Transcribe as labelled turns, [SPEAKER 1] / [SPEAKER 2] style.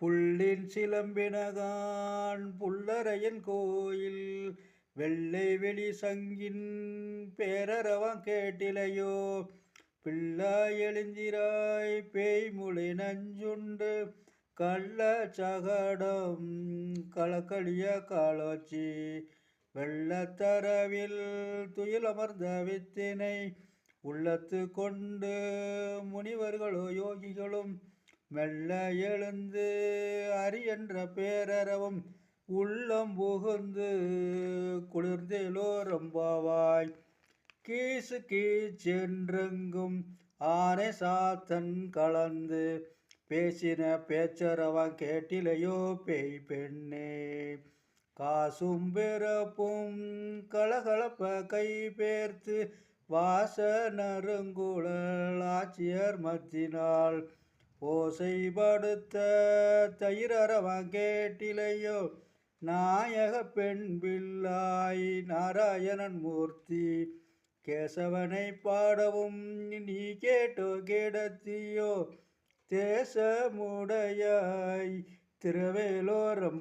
[SPEAKER 1] புள்ளின் சிலம்பினகான் புல்லரையன் கோயில் வெள்ளை வெளி சங்கின் பேரரவம் கேட்டிலையோ. பிள்ளாய் எழுந்திராய் பேய்முளை நஞ்சுண்டு கள்ள சகடம் களக்களிய காலோச்சி வெள்ளத்தரவில் துயிலமர்ந்த வித்தினை உள்ளத்து கொண்டு முனிவர்களோ யோகிகளும் மெல்ல எழுந்து அரியன்ற பேரறவும் உள்ளம் புகுந்து குளிர்ந்தேலோரம்பாவாய். கீசு கீச்சென்றெங்கும் ஆனை சாத்தன் கலந்து பேசின பேச்சரவம் கேட்டிலையோ பேய் பெண்ணே. காசும் பிறப்பும் கலகலப்ப கை பேர்த்து வாச நறுங்குழல் ஆட்சியர் மத்தினால் ஓசைப்படுத்த தயிரரவம் கேட்டிலையோ. நாயக பெண் பிள்ளாய் நாராயணன் மூர்த்தி கேசவனை பாடவும் நீ கேட்டோ கேடத்தியோ. தேசமுடையாய் திருவேலோரம்